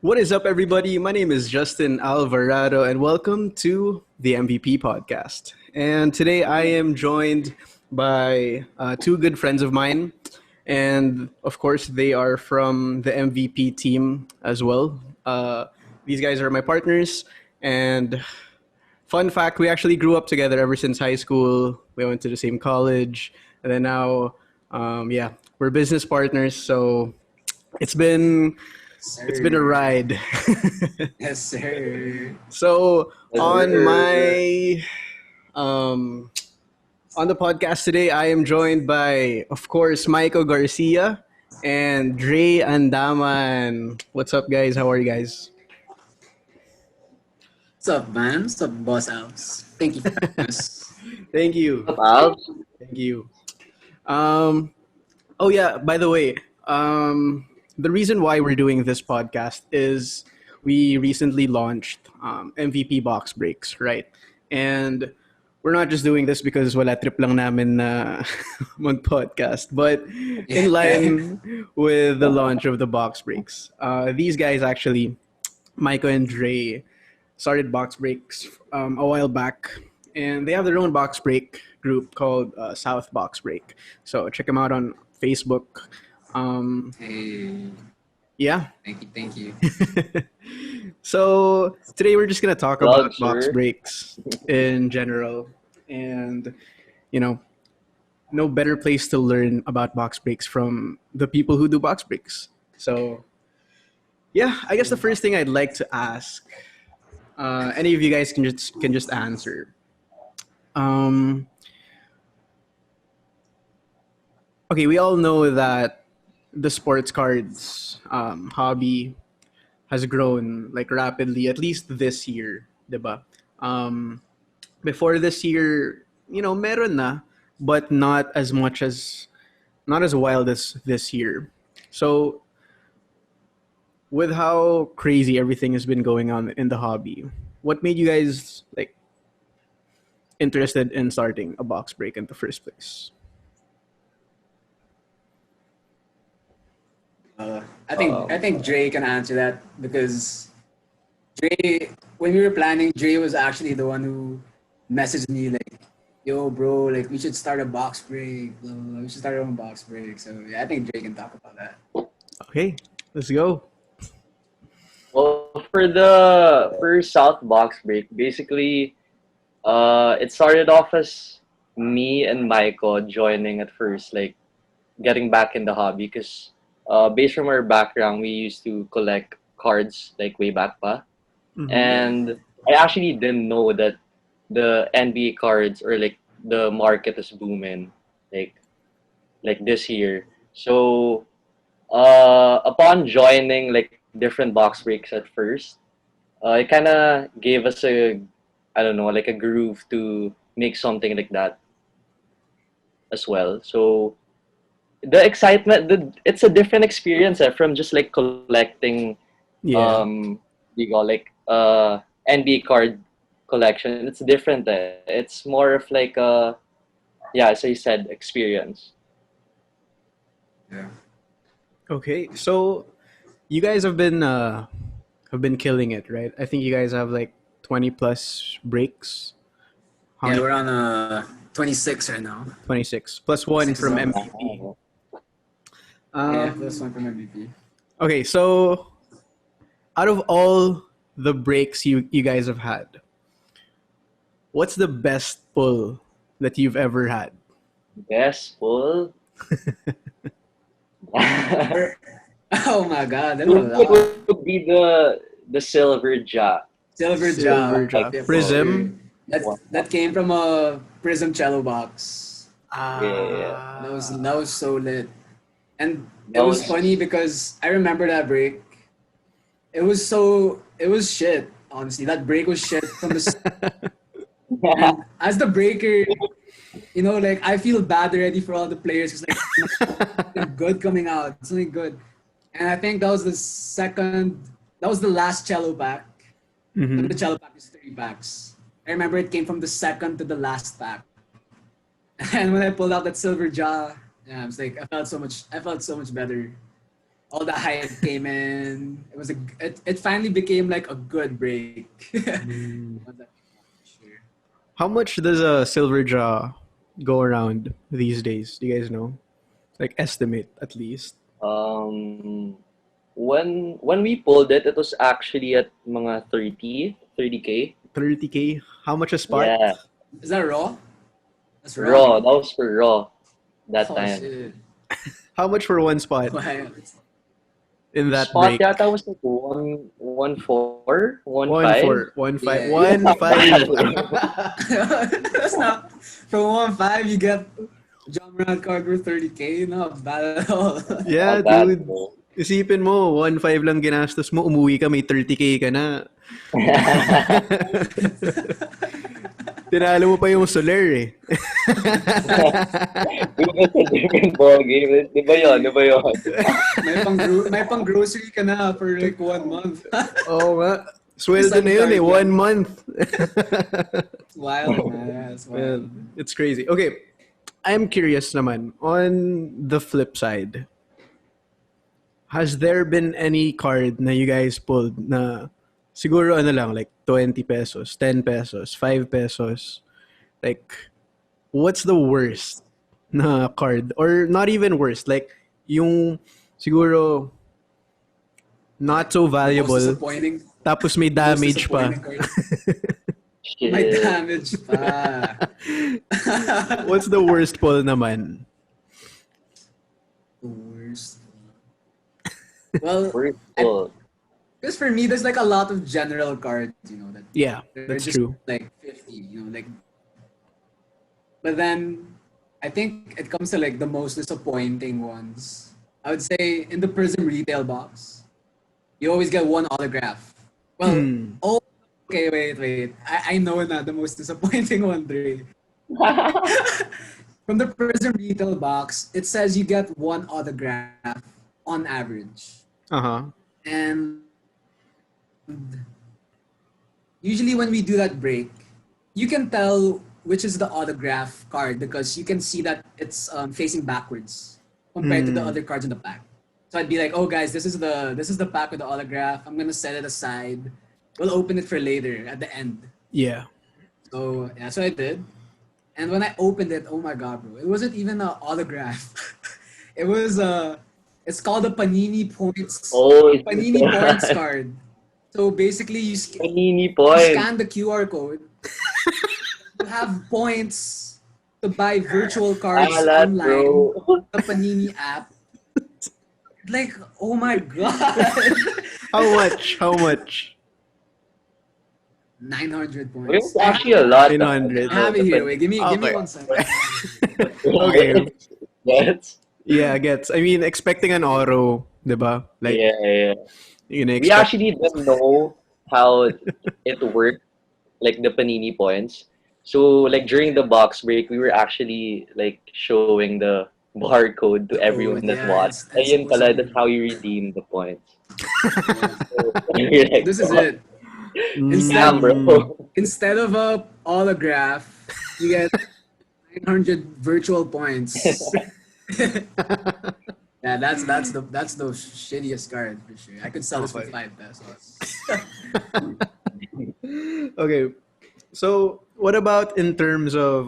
What is up, everybody? My name is Justin Alvarado, and welcome to the MVP podcast. And today I am joined by two good friends of mine. And of course, they are from the MVP team as well. These guys are my partners. And fun fact, we actually grew up together ever since high school. We went to the same college. And then now, we're business partners. So it's been it's been a Sir. ride. Yes, sir. So Yes, on sir. my um, on the podcast today, I am joined by, of course, Myko Garcia and Dray Andaman. What's up, guys? How are you guys? What's up, man? What's up, boss house? Thank you for having us. Thank you, Up, Alps? thank you. Um, oh yeah, by the way, the reason why we're doing this podcast is we recently launched MVP box breaks, right? And we're not just doing this because wala trip lang namin na mag-podcast, but in Yeah. line with the launch of the box breaks. These guys actually, Myko and Dray, started box breaks a while back, and they have their own box break group called South Box Break. So check them out on Facebook. Um, Hey, yeah. thank you. So today we're just gonna talk Plug, about box sir. breaks in general, and you know, no better place to learn about box breaks from the people who do box breaks. So yeah, I guess the first thing I'd like to ask, any of you guys can just answer. Um, okay, we all know that the sports cards hobby has grown like rapidly, at least this year, diba? Um, Before this year, meron na, but not as wild as this year. So, with how crazy everything has been going on in the hobby, what made you guys like interested in starting a box break in the first place? I think Dre can answer that because Dre, when we were planning, Dre was actually the one who messaged me like, "Yo, bro, like we should start a box break. Blah, blah, blah. We should start our own box break." So yeah, I think Dre can talk about that. Okay, let's go. Well, for the first South box break, basically, it started off as me and Myko joining at first, like getting back in the hobby, because based from our background, we used to collect cards like way back pa, Mm-hmm. Yeah. and I actually didn't know that the NBA cards or like the market is booming, like this year. So upon joining like different box breaks at first, it kind of gave us a, I don't know, like a groove to make something like that as well. So the excitement, it's a different experience from just like collecting, Yeah. you go like NBA card collection. It's different. It's more of like a, yeah, as I said, experience. Yeah. Okay, so you guys have been killing it, right? I think you guys have like 20 plus breaks. How Yeah, many? we're on 26 right now. 26 plus one 26 is from on. MVP. Yeah, Um, plus one from MVP. okay, so out of all the breaks you guys have had, what's the best pull that you've ever had? Best pull. Or, oh my God, there were a It lot. would be the silver jaw. Silver Silver Jaw, jaw. Like, yeah, for sure. Prism. That came from a Prism cello box. yeah, That was so lit, and it that was was funny because I remember that break. It was shit. Honestly, that break was shit from the and as the breaker, like I feel bad already for all the players because like something good coming out, something good, and I think that was the last cello pack. And the Mm-hmm. cello pack is 3 packs. I remember it came from the second to the last pack. And when I pulled out that silver jaw, yeah, I was like, I felt so much better. all the hype came in. It finally became like a good break. Sure. How much does a silver jaw go around these days? Do you guys know? Like estimate at least. Um, when we pulled it, it was actually at mga 30K. 30K. How much a spot? Yeah, Is that raw? That's raw. raw. That was for raw that Oh time. shit. How much for one spot Wow. in that Spot break? yata was like 1-4, 1-5. 1-4, 1-5, Yeah. Yeah, not 1-5. bad. That's not from 1.5 you get John Morant card worth 30K. Not bad at all. Yeah, Not bad, dude. bro. Isipin mo, 1-5 lang ginastos mo, umuwi ka, may 30K ka na. Tinalo mo pa yung Soler eh. It's a different ball game. Di ba yun? Di ba yun? may pang grocery ka na for like 1 month. Oo nga. Sweldo na yun eh, 1 month. It's wild, man. It's wild. Man, it's crazy. Okay, I'm curious naman, on the flip side, has there been any card na you guys pulled na siguro ano lang, like 20 pesos, 10 pesos, 5 pesos? Like, what's the worst na card? Or not even worst, like, yung siguro not so Most valuable, disappointing. tapos may Most damage pa. disappointing card. May Shit. damage pa. What's the worst pull naman? The worst. Well, First ball. because for me, there's like a lot of general cards, that Yeah, they're that's just true. like 50, like. But then, I think it comes to like the most disappointing ones. I would say in the Prism retail box, you always get one autograph. Well, oh, okay, wait. I know na the most disappointing one, Dray. From the Prism retail box, it says you get one autograph on average. Uh-huh. And usually when we do that break, you can tell which is the autograph card because you can see that it's facing backwards compared to the other cards in the pack. So I'd be like, oh guys, this is the pack with the autograph. I'm gonna set it aside. We'll open it for later at the end. Yeah. So yeah, so I did. And when I opened it, oh my god, bro, it wasn't even an autograph. It was it's called a Panini Points Oh, it's Panini Points card. So basically, Panini you points. scan the QR code. You have points to buy virtual cards Alat, online. bro. The Panini app. Like, oh my god. How much? How much? 900 points. It's actually a lot. 900. I have it here. Wait, give me Okay. 1 second. Okay. Yes. Yeah, gets. I mean, expecting an oro, diba? Like, Yeah. you know, We expect. actually didn't know how it worked, like the Panini points. So, like during the box break, we were actually like showing the barcode to everyone that Yeah, watched. it's Ayun supposed pala, to be. that's how you redeem the points. Yeah. So, we're like, This is it. Damn, bro. Instead of a autograph, you get 900 virtual points. Yeah, that's the shittiest card for sure. I could sell this for Okay. 5 pesos. Okay. So, what about in terms of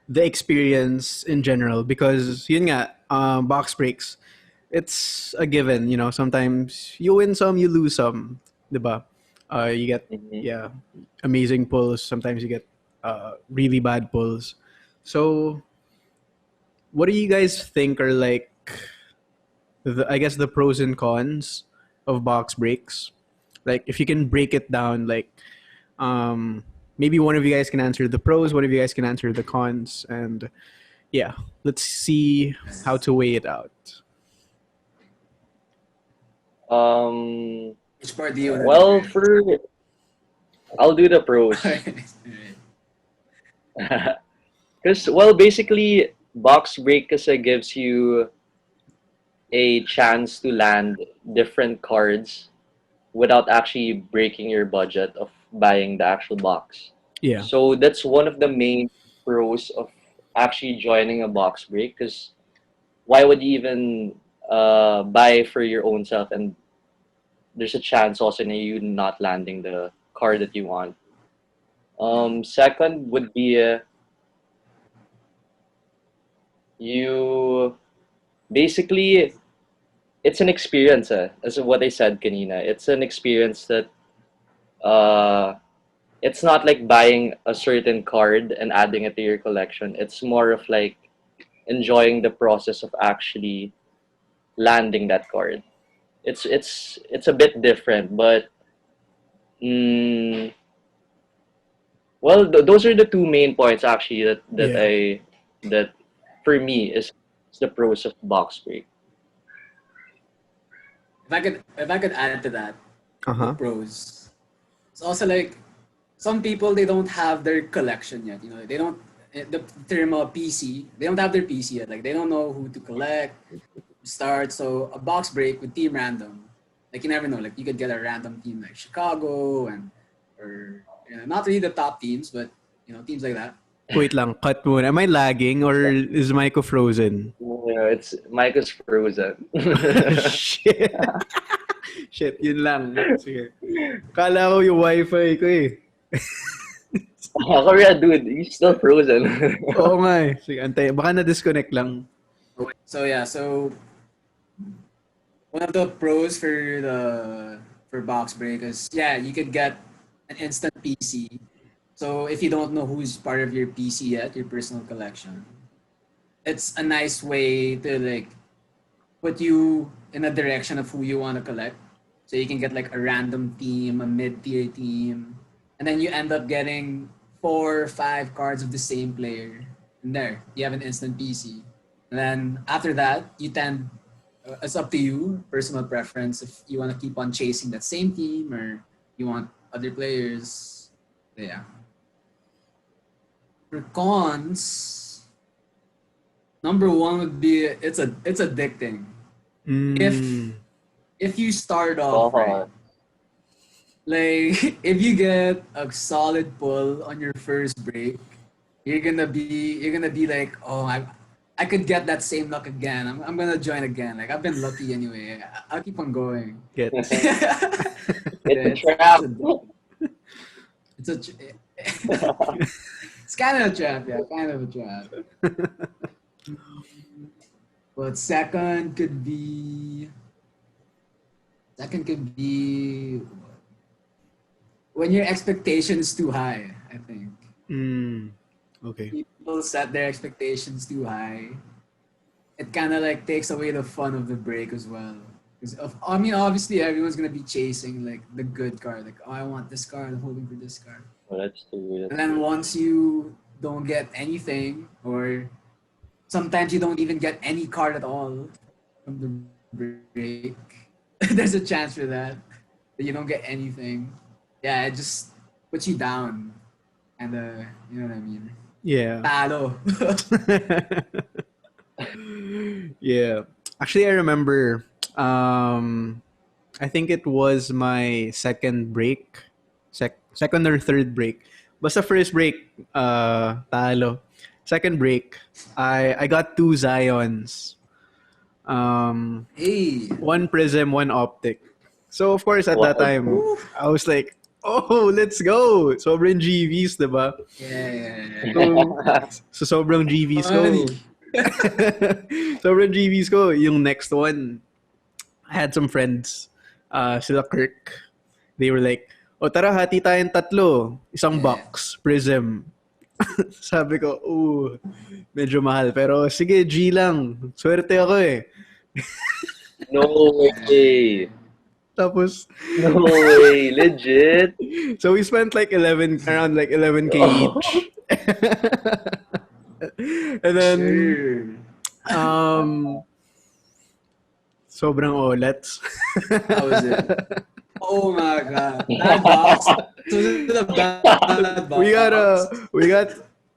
the experience in general? Because yun nga, box breaks, it's a given. You know, sometimes you win some, you lose some, diba? You get yeah, amazing pulls. Sometimes you get really bad pulls. So, what do you guys think are like I guess the pros and cons of box breaks? Like if you can break it down, like maybe one of you guys can answer the pros, one of you guys can answer the cons, and yeah, let's see how to weigh it out. Which part do you want Well, to I'll do the pros. Because, well, basically, box break kasi gives you a chance to land different cards without actually breaking your budget of buying the actual box. Yeah. So that's one of the main pros of actually joining a box break because why would you even buy for your own self, and there's a chance also na you not landing the card that you want. Second would be you basically it's an experience. As what I said kanina, it's an experience that uh, it's not like buying a certain card and adding it to your collection. It's more of like enjoying the process of actually landing that card. It's a bit different, but mm, well, those are the two main points actually Yeah. that for me is the pros of box break. If I could add to that, the Uh-huh. pros. It's also like some people they don't have their collection yet. You know, they don't the term of PC. They don't have their PC yet. Like they don't know who to collect, start. So a box break with team random. Like you never know. Like you could get a random team like Chicago and or not really the top teams, but teams like that. Wait lang, cut muna. Am I lagging or is Myko frozen? Yeah, it's Myko's frozen. Shit. Shit, yun lang. Sige. Kala ko yung wifi ko eh. Korea, dude, he's still frozen. Oo nga eh. Sige, antay. Baka na-disconnect lang. So yeah, so one of the pros for box break is you could get an instant PC. So if you don't know who's part of your PC yet, your personal collection, it's a nice way to like put you in a direction of who you want to collect. So you can get like a random team, a mid-tier team, and then you end up getting 4 or 5 cards of the same player. And there, you have an instant PC. And then after that, it's up to you, personal preference, if you want to keep on chasing that same team or you want other players. Yeah. For cons, number one would be it's addicting. If you start off right, like if you get a solid pull on your first break, you're gonna be like, oh, I could get that same luck again. I'm gonna join again. Like I've been lucky anyway. I'll keep on going. Get. It's a trap. It's a it's kind of a trap, yeah, kind of a trap. But second could be when your expectation is too high, I think. Okay. People set their expectations too high. It kind of like takes away the fun of the break as well. I mean, obviously everyone's gonna be chasing like the good card. Like, oh, I want this card. I'm hoping for this card. Well, that's true. And then once you don't get anything, or sometimes you don't even get any card at all from the break, there's a chance for that you don't get anything. Yeah, it just puts you down, and you know what I mean. Yeah. Talo. Yeah. Actually, I remember, I think it was my second break, second or third break. Basta first break, talo. Second break, I got 2 Zions. Hey. One Prism, one Optic. So of course at that time, I was like, oh, let's go. Sobrang GVs, diba? Yeah. So sobrang GVs ko. Funny. Sobrang GVs ko. Yung next one, I had some friends, sila Kirk. They were like, o tara, hati tayong tatlo. Isang box, Prism. Sabi ko, ooh, medyo mahal. Pero sige, G lang. Swerte ako eh. No way. Tapos, No way. Legit. so we spent like around like 11K each. And then, sobrang olats. How was it? Oh my god. That box. So this is a bad box. we got,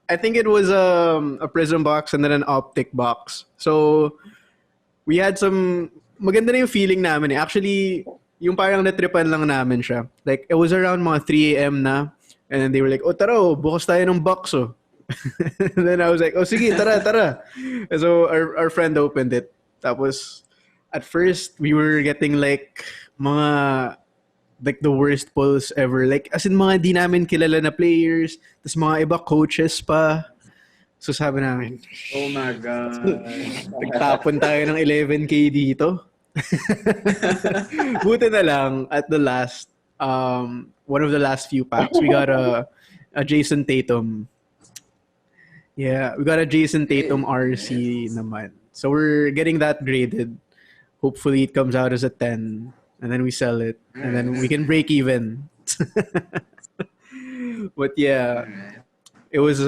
I think it was a Prism box and then an Optic box. So, we had maganda na yung feeling namin eh. Actually, yung parang natripan lang namin siya. Like, it was around mga 3 a.m. na. And then they were like, oh, tara, bukas tayo ng box, oh. And then I was like, oh, sige, tara. And so, our friend opened it. Tapos, at first we were getting like mga like the worst pulls ever. Like as in mga di namin kilala na players, tas mga iba coaches pa. So sabi namin, Oh my god. nagtapon tayo ng 11K dito. Buti na lang at the last one of the last few packs we got a Jason Tatum. Yeah, we got a Jason Tatum RC naman. So we're getting that graded. Hopefully it comes out as a 10 and then we sell it and then we can break even. But yeah, Alright. it was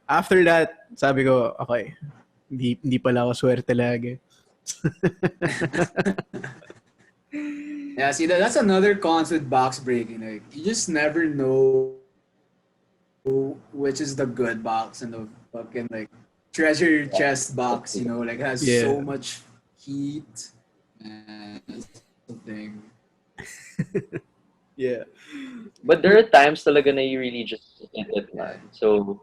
after that sabi ko okay, hindi pala ako swerte lagi. Yeah, see that's another cons with box breaking. Like you just never know which is the good box and the fucking like treasure chest box, you know, like it has Yeah. so much heat and something. Yeah. But there are times talaga na you really just hit it, man. So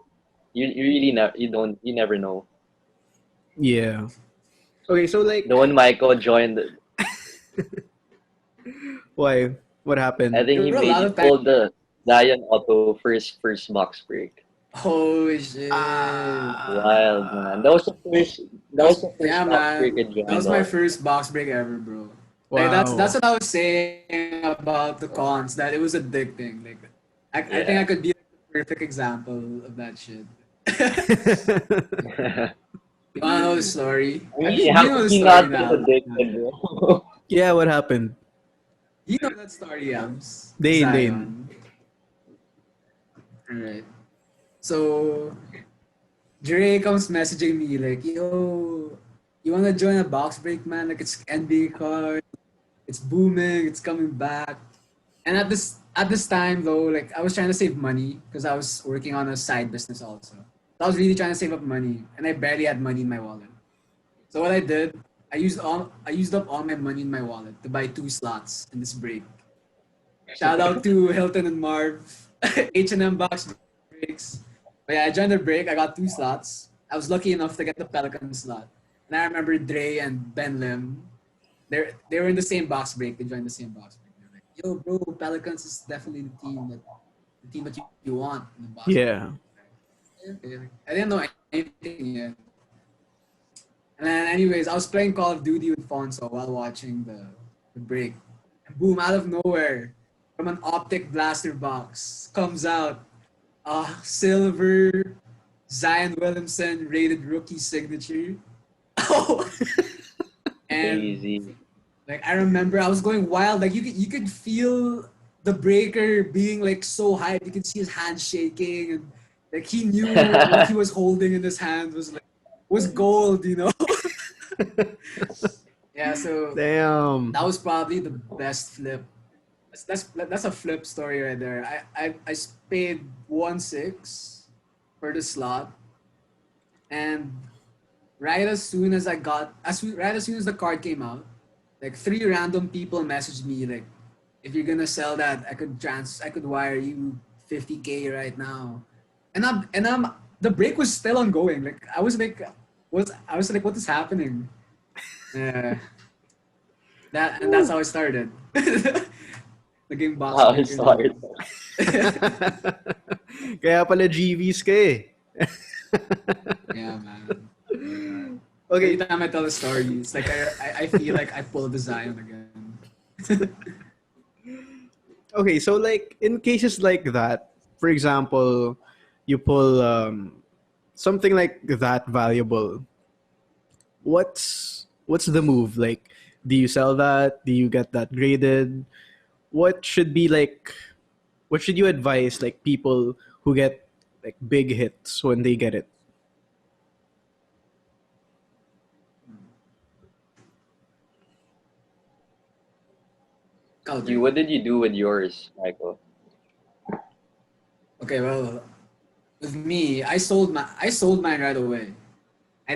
you really you never know. Yeah. Okay, so like The one Myko joined, why? What happened? I think he There were a lot made of he pulled the Zion Auto first box break. Oh shit. Wild, man. That was the first Yeah, box break I man. joined That was my on. first box break ever, bro. Wow. Like that's what I was saying about the cons, that it was addicting. Like I think I could be the perfect example of that shit. You wanna know the story? I Really, think how you know could the he story not now. get addicted, bro? Yeah, what happened? You know that story, Yams. Dane. Zion. Alright. So Dray comes messaging me like, yo, you wanna join a box break, man? Like it's NBA card, it's booming, it's coming back. And at this time though, like I was trying to save money because I was working on a side business also. So I was really trying to save up money, and I barely had money in my wallet. So what I did, I used up all my money in my wallet to buy 2 slots in this break. Shout out to Hilton and Marv, H&M box breaks. But yeah, I joined the break. I got 2 slots. I was lucky enough to get the Pelican slot. And I remember Dray and Ben Lim. They were in the same box break. They joined the same box break. They're like, yo, bro, Pelicans is definitely the team that you want in the box break. Yeah. Okay. I didn't know anything yet. And then, anyways, I was playing Call of Duty with Fonso while watching the break. And boom, out of nowhere, from an optic blaster box, comes out a silver Zion Williamson rated rookie signature. Oh, and Crazy. like I remember, I was going wild. Like you could feel the breaker being like so hyped. You could see his hand shaking, and like he knew what he was holding in his hand was gold, you know. Yeah, so Damn. that was probably the best flip. That's a flip story right there. I paid 1.6 for the slot, and right as soon as right as soon as the card came out, like 3 random people messaged me like, if you're gonna sell that, I could wire you 50K right now, and the break was still ongoing. Like I was like, what is happening? Yeah, that's how I started. The game box. Wow, breaker. it started. Kaya pala GVs ka eh. Yeah, man. Okay. Every time I tell the story, it's like I feel like I pulled the Zion again. Okay, so like in cases like that, for example, you pull something like that valuable. What's the move? Like, do you sell that? Do you get that graded? What should be like? What should you advise like people who get like big hits when they get it? What did you do with yours, Michael? Okay, well, with me, I sold mine right away. I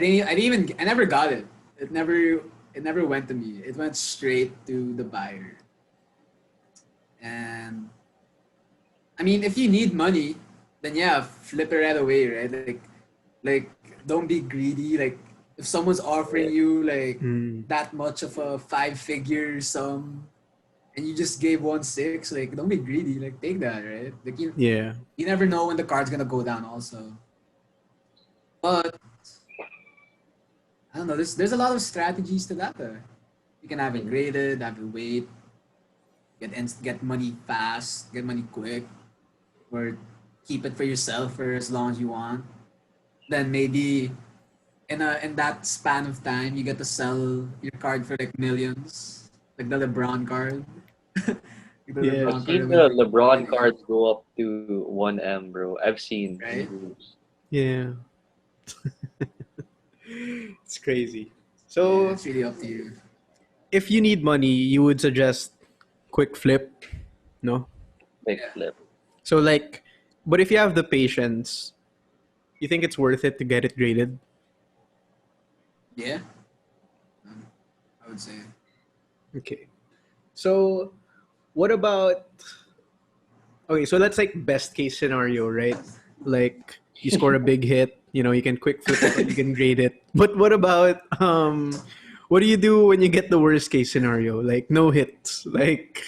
never got it. It never went to me. It went straight to the buyer. And I mean, if you need money, then yeah, flip it right away, right? Like don't be greedy. Like if someone's offering you like Mm. that much of a 5-figure sum and you just gave 1.6, like don't be greedy. Like take that, right? Like Yeah. you never know when the card's gonna go down also. But I don't know, there's a lot of strategies to that. You can have it graded, have it wait, get money fast, get money quick, or keep it for yourself for as long as you want. Then maybe in that span of time you get to sell your card for like millions. Like the LeBron card. Like the Yeah. I've LeBron card seen that the was LeBron really, cards go up to 1M, bro. I've seen in right? groups. Yeah. It's crazy. Yeah, So it's really up to you. if you need money, you would suggest quick flip, no? Quick Yeah. flip. So like, but if you have the patience, you think it's worth it to get it graded? Yeah. I would say. Okay. So what about, okay, so that's like best case scenario, right? Like you score a big hit, you can quick flip it or you can grade it. But what about what do you do when you get the worst case scenario? Like no hits. Like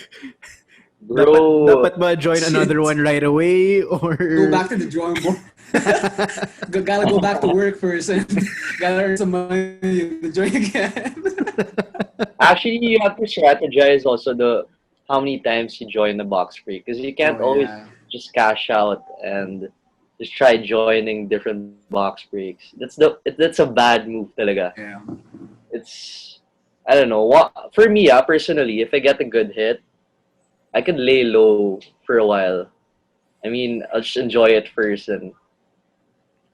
Bro, dapat ba join another Shit. one right away Go or back to the drawing board. Gotta go back to work first and gotta earn some money to join again. actually, you have to strategize also how many times you join the box break because you can't Oh always yeah. just cash out and just try joining different box breaks. That's a bad move talaga. Yeah. It's I don't know what for me. Personally, if I get a good hit, I could lay low for a while. I mean, I'll just enjoy it first, and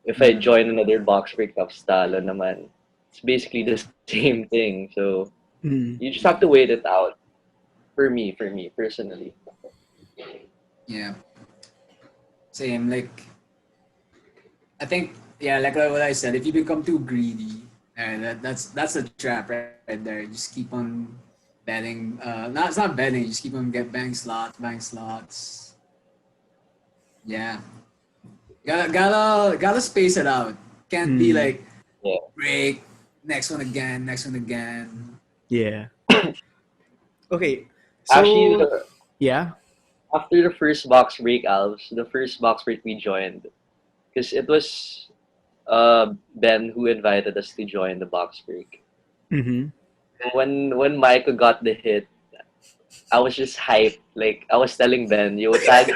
if I join another box break, tapos talo naman, it's basically the same thing. So Mm, you just have to wait it out. For me personally. Yeah. Same. Like I think yeah, like what I said, if you become too greedy, that's a trap right there. Just keep on betting. Not it's not betting. Just keep on get buying slots. Yeah, gotta space it out. Can't be mm, like Yeah. break next one again. yeah. Okay. Actually, So yeah. after the first box break, Alves, the first box break we joined, because it was Ben who invited us to join the box break. Mm-hmm. When Myko got the hit, I was just hyped. Like I was telling Ben, "Yo, tag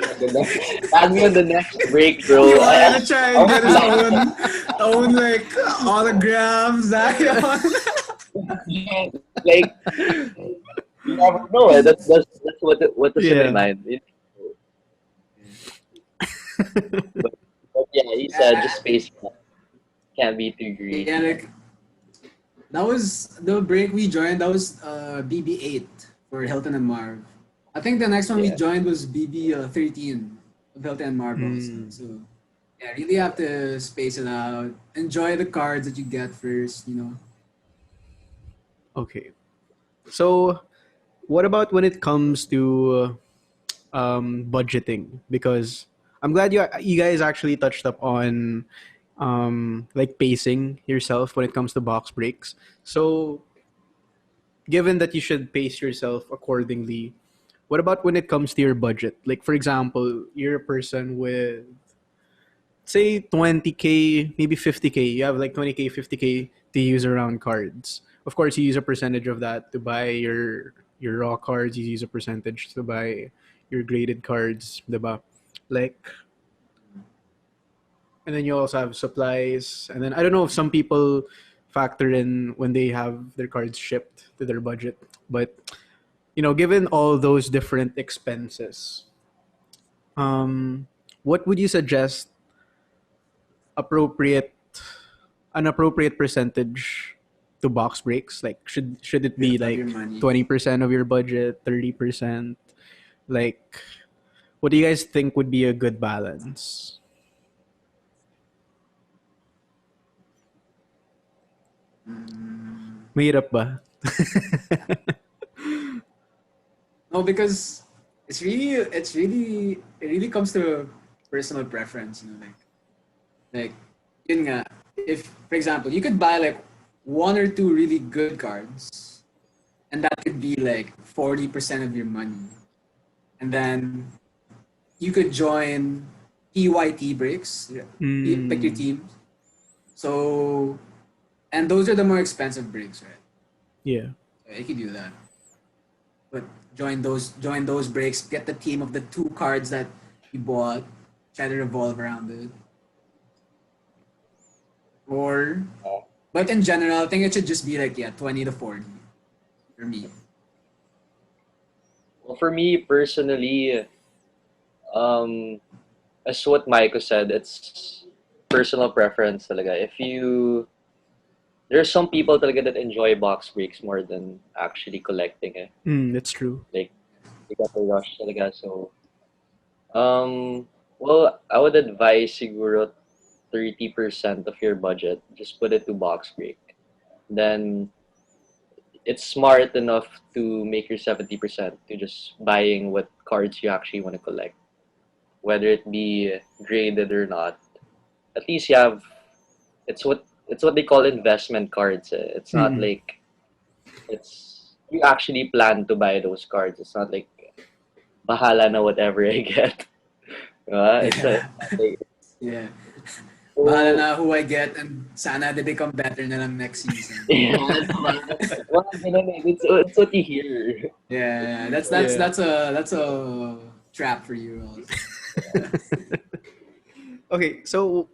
me on the next break, He bro." wanted to try I and was get his like, own like autograph Zion. like you never know. That's what was in my Yeah. mind. But yeah, he said just space it out. Can't be too Yeah, greedy. like that was the break we joined. That was BB8 for Hilton and Marv. I think the next one we Yeah. joined was BB 13 of Hilton and Marv also. Mm, So yeah, really have to space it out. Enjoy the cards that you get first. okay. So what about when it comes to budgeting? Because I'm glad you guys actually touched up on like pacing yourself when it comes to box breaks. So given that you should pace yourself accordingly, what about when it comes to your budget? Like for example, you're a person with say 20K, maybe 50K. You have like 20K, 50K to use around cards. Of course, you use a percentage of that to buy your raw cards. You use a percentage to buy your graded cards, diba? Like, and then you also have supplies. And then I don't know if some people factor in when they have their cards shipped to their budget, but given all those different expenses, um, what would you suggest appropriate an appropriate percentage to box breaks? Like should it be Of your like money. 20% of your budget, 30%? Like what do you guys think would be a good balance? Mm, Mahirap ba? no, because it really comes to personal preference. Like yun nga, if for example you could buy like one or two really good cards, and that could be like 40% of your money. And then you could join PYT breaks. Pick your Mm, team. So, and those are the more expensive breaks, right? yeah. So you could do that. But join those breaks. Get the team of the two cards that you bought. Try to revolve around it. Or, but in general, I think it should just be like 20 to 40 for me. Well, for me personally, um, as what Myko said, it's personal preference talaga. If you There's some people talaga that enjoy box breaks more than actually collecting it. That's true. Like they got the rush talaga. So um well, I would advise siguro 30% of your budget. Just put it to box break. Then it's smart enough to make your 70% to just buying what cards you actually want to collect. Whether it be graded or not. At least you have it's what they call investment cards. It's not Mm. like it's you actually plan to buy those cards. It's not like bahala na whatever I get. Yeah. Like, Yeah. Bahala so na who I get and sana they become better na lang next season. yeah, well, ganun eh. It's what you hear. Yeah, that's that's Yeah. that's a that's a trap for you also. Okay, so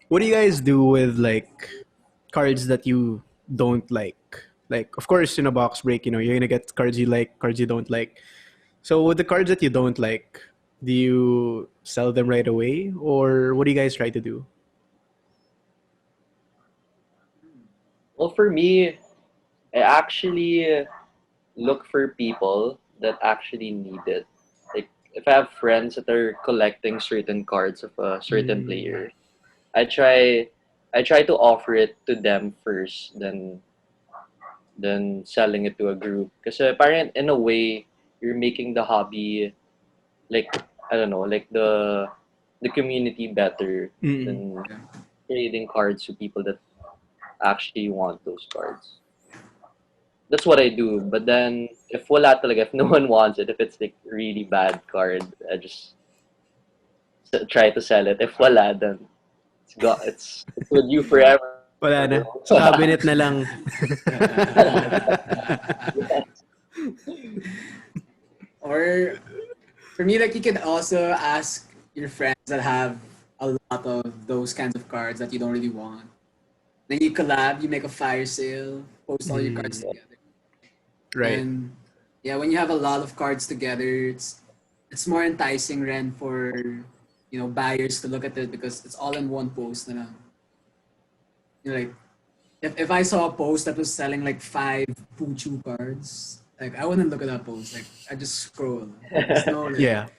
what do you guys do with like cards that you don't like? Like, of course, in a box break, you're gonna get cards you like, cards you don't like. So with the cards that you don't like, do you sell them right away, or what do you guys try to do? Well, for me, I actually look for people that actually need it. Like if I have friends that are collecting certain cards of a certain Mm, player, I try I try to offer it to them first, then selling it to a group. Kasi parang in a way, you're making the hobby like I don't know, like the community better mm, than Yeah. trading cards to people that actually want those cards. That's what I do. But then if wala talaga, if no one wants it, if it's like really bad card, I just try to sell it. If wala, then it's with you forever, wala na. bro. Sa cabinet na lang. Or for me, like you could also ask your friends that have a lot of those kinds of cards that you don't really want. Then you collab, you make a fire sale, post all your cards Mm, together. right. And yeah, when you have a lot of cards together, it's more enticing, Ren, for buyers to look at it because it's all in one post. Na lang. Like if I saw a post that was selling like 5 Poochu cards, like I wouldn't look at that post. Like I just scroll. There's no like Yeah.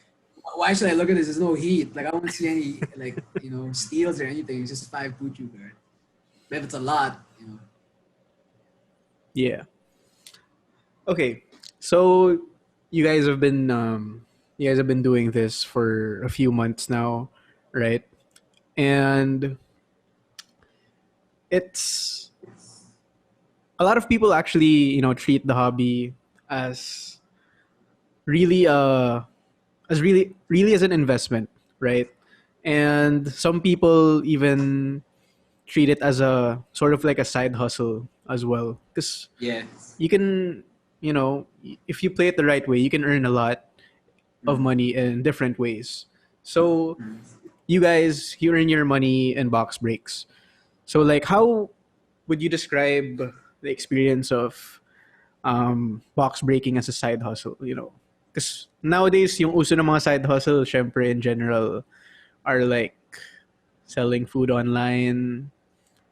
why should I look at this? There's no heat. Like I don't see any like steals or anything. It's just 5 Poochu cards. But if it's a lot, Yeah. Okay. So you guys have been doing this for a few months now, right? And it's a lot of people actually, treat the hobby as really really as an investment, right? And some people even treat it as a sort of like a side hustle as well, because yeah. you can, if you play it the right way, you can earn a lot of Mm. money in different ways. So Mm. you earn your money in box breaks. So like, how would you describe the experience of box breaking as a side hustle? Because nowadays yung uso ng mga side hustle, syempre in general, are like selling food online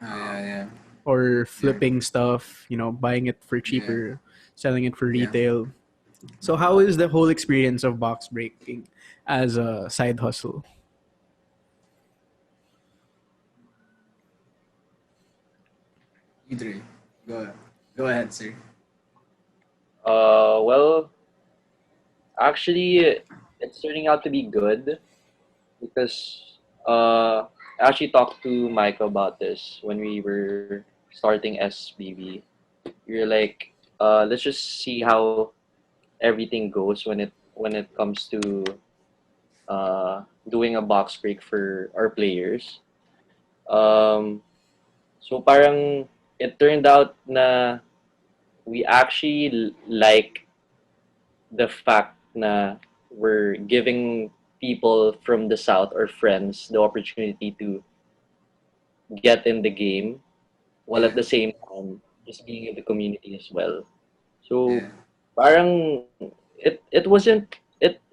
Yeah, yeah, or yeah, flipping stuff, buying it for yeah, cheaper, selling it for yeah. retail. So how is the whole experience of box breaking as a side hustle? You three. Go go ahead, sir. Well, actually, it's turning out to be good because I actually talked to Mike about this when we were starting SBB, you're like, let's just see how everything goes when it comes to doing a box break for our players. Um, so parang it turned out na we actually like the fact na we're giving people from the south or friends the opportunity to get in the game while at Yeah. the same time just being in the community as well. So Yeah. parang it wasn't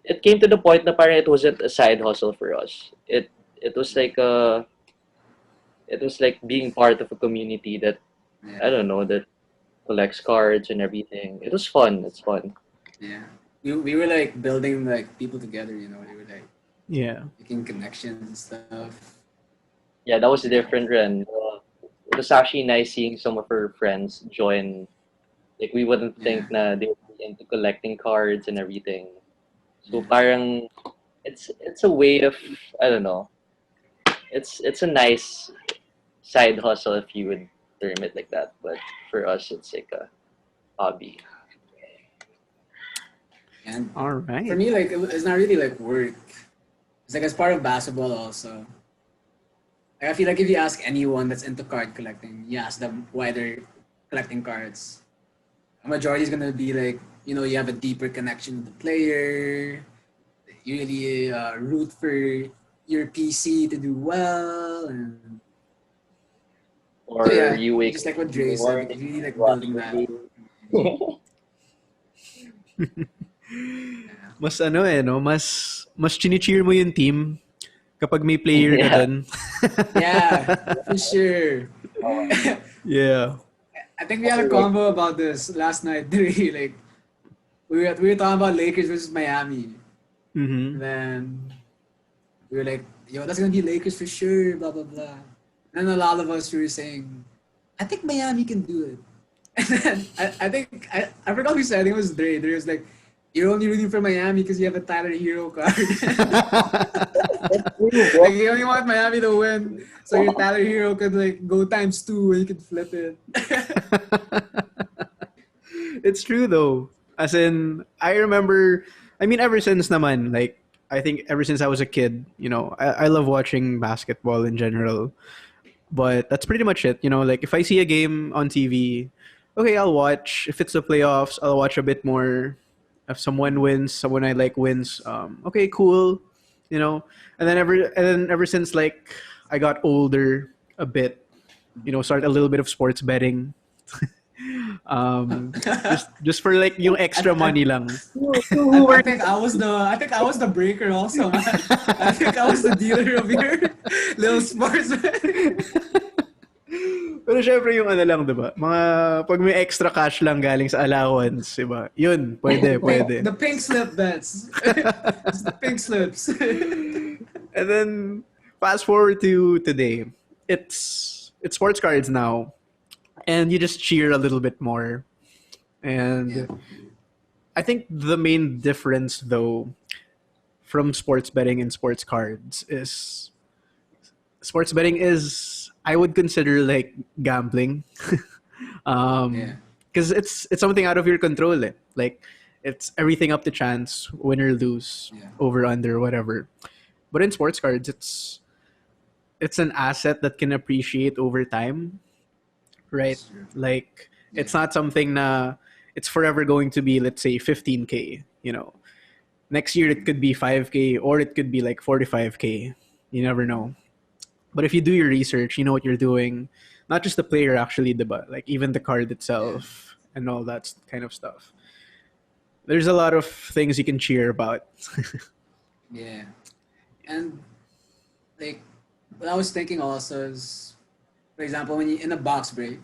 it came to the point na parang it wasn't a side hustle for us. It was like it was like being part of a community that I Yeah. don't know that collects cards and everything. It was fun. It's fun. Yeah. We were like building like people together, you know. We were like Yeah. making connections and stuff. Yeah, that was Yeah. different. And it was actually nice seeing some of her friends join. Like we wouldn't Yeah. think na they would be into collecting cards and everything. So Yeah. parang it's a way of I don't know. It's a nice side hustle if you would term it like that. But for us, it's like a hobby. And All for right. me, like it's not really like work. It's like as part of basketball also. Like I feel like if you ask anyone that's into card collecting, you ask them why they're collecting cards. A majority is gonna be like, you know, you have a deeper connection with the player. You really root for your PC to do well, and so Or yeah, you wake just up like what in the Dray said, morning it's really and like watch building the that. game. Yeah, Mas ano no, mas chini-cheer mo yung team kapag may player ka Yeah. dun. yeah, for sure. Yeah. I think we had a convo about this last night. Dray. Like we were talking about Lakers versus Miami, and Mhm. then we were like, "Yo, that's gonna be Lakers for sure." Blah blah blah. And then a lot of us were saying, "I think Miami can do it." And then I think I forgot who said it. It was Dre. Dre was like, "You're only rooting for Miami because you have a Tyler Hero card." True, Like bro. you only want Miami to win, so your Tyler Hero could like go times two and you could flip it. It's true though. As in, I remember. I mean, ever since naman, like I think ever since I was a kid, I love watching basketball in general. But that's pretty much it. Like if I see a game on TV, okay, I'll watch. If it's the playoffs, I'll watch a bit more. If someone wins, someone I like wins, okay, cool. You know, and then ever since like I got older a bit, start a little bit of sports betting. Just for like yung I, extra I, money lang. I think I was the breaker also, man. I think I was the dealer of your little sports. Pero syempre yung ano lang, 'di ba? Mga pag may extra cash lang galing sa allowance, 'di ba? Yun, pwede, pwede. The pink slip bets. It's the pink slips. And then fast forward to today. It's sports cards now. And you just cheer a little bit more. Yeah. And I think the main difference though from sports betting and sports cards is sports betting is I would consider like gambling. Yeah. Because it's something out of your control. Eh. Like it's everything up to chance, win or lose, Yeah. over under, whatever. But in sports cards, it's an asset that can appreciate over time, right? That's true. Like Yeah. it's not something na it's forever going to be, let's say, 15K. Next year it could be 5K or it could be like 45K. You never know. But if you do your research, you know what you're doing. Not just the player, actually, but like even the card Yeah. itself and all that kind of stuff. There's a lot of things you can cheer about. Yeah. And like what I was thinking also is, for example, when you in a box break,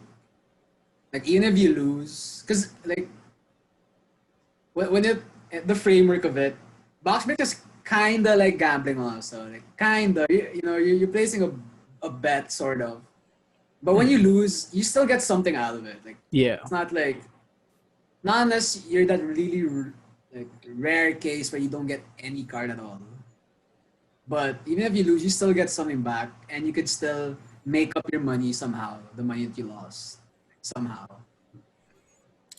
like even if you lose, because like when it the framework of it, box break is kinda like gambling also, like kinda you're placing a bet sort of, but when you lose, you still get something out of it. Like Yeah. it's not like not unless you're that really like rare case where you don't get any card at all. But even if you lose, you still get something back, and you could still make up your money somehow, the money that you lost somehow.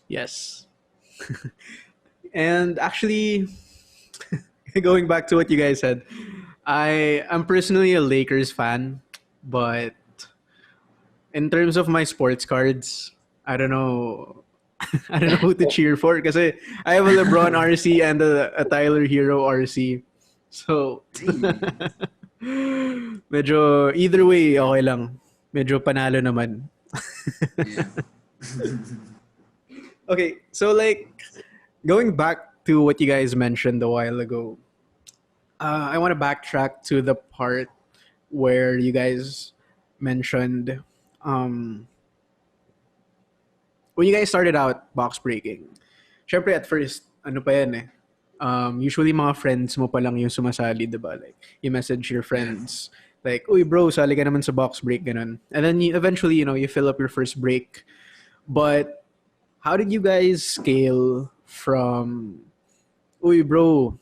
Yes. And actually, going back to what you guys said, I'm personally a Lakers fan, but in terms of my sports cards, I don't know. I don't know who to cheer for because I have a LeBron RC and a Tyler Hero RC. So, Damn. medyo either way, okay lang. Medyo panalo naman. Yeah. Okay, so like going back to what you guys mentioned a while ago, I want to backtrack to the part where you guys mentioned um, when you guys started out box breaking. Syempre at first, ano pa yan eh. Usually mga friends mo pa lang yung sumasali, diba? Like, you message your Yeah. friends. Like, uy bro, sali ka naman sa box break, ganun. And then eventually, you fill up your first break. But how did you guys scale from, uy bro,